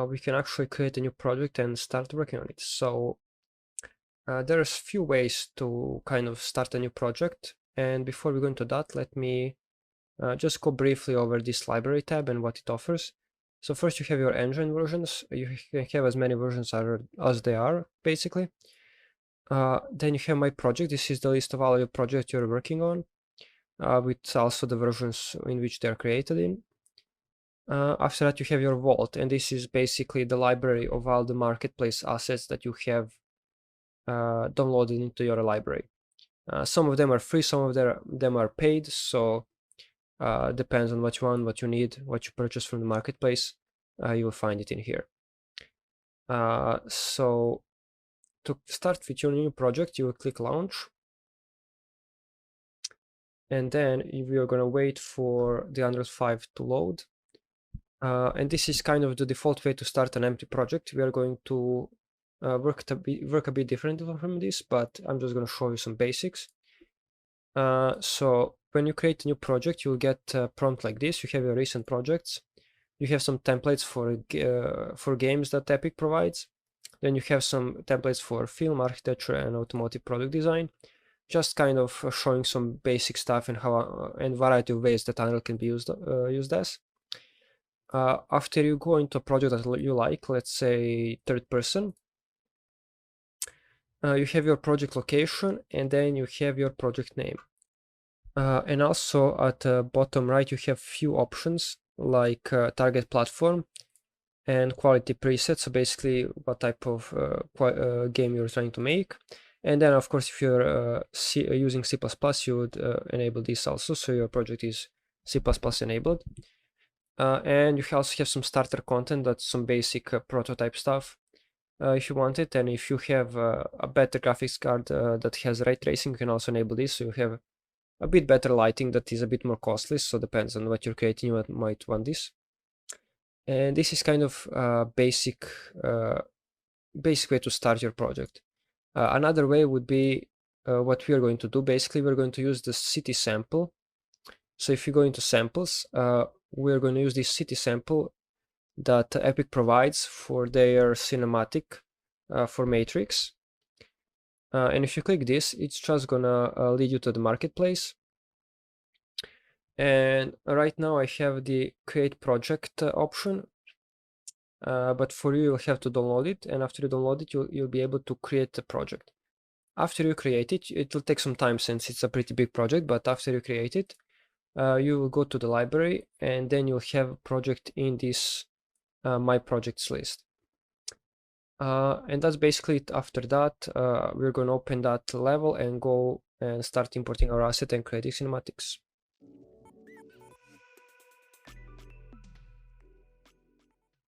we can actually create a new project and start working on it. So there's few ways to kind of start a new project. And before we go into that, let me just go briefly over this library tab and what it offers. So first you have your engine versions. You can have as many versions as they are, basically. Then you have my project. This is the list of all your projects you're working on, with also the versions in which they're created in. After that, you have your vault, and this is basically the library of all the marketplace assets that you have downloaded into your library. Some of them are free, some of them are paid, so depends on what you want, what you need, what you purchase from the marketplace. You will find it in here. So to start with your new project, you will click launch, and then we are going to wait for the Android 5 to load. And this is kind of the default way to start an empty project. We are going to work a bit differently from this, but I'm just going to show you some basics. So when you create a new project, you'll get a prompt like this. You have your recent projects. You have some templates for games that Epic provides. Then you have some templates for film, architecture, and automotive product design. Just kind of showing some basic stuff and how and variety of ways that Unreal can be used as. After you go into a project that you like, let's say third person, you have your project location, and then you have your project name. And also at the bottom right, you have few options like target platform and quality preset. So basically what type of game you're trying to make. And then of course, if you're using C++, you would enable this also. So your project is C++ enabled. And you also have some starter content, that's some basic prototype stuff if you want it. And if you have a better graphics card that has ray tracing, you can also enable this. So you have a bit better lighting that is a bit more costly. So depends on what you're creating, you might want this. And this is kind of basic way to start your project. Another way would be what we are going to do. Basically, we're going to use the city sample. So if you go into samples, we're going to use this city sample that Epic provides for their cinematic for Matrix. And if you click this, it's just gonna lead you to the marketplace. And right now I have the create project option, but for you, you'll have to download it. And after you download it, you'll be able to create a project. After you create it, it will take some time since it's a pretty big project, but after you create it, you will go to the library, and then you'll have a project in this my projects list. And that's basically it. After that, we're going to open that level and go and start importing our asset and creating cinematics.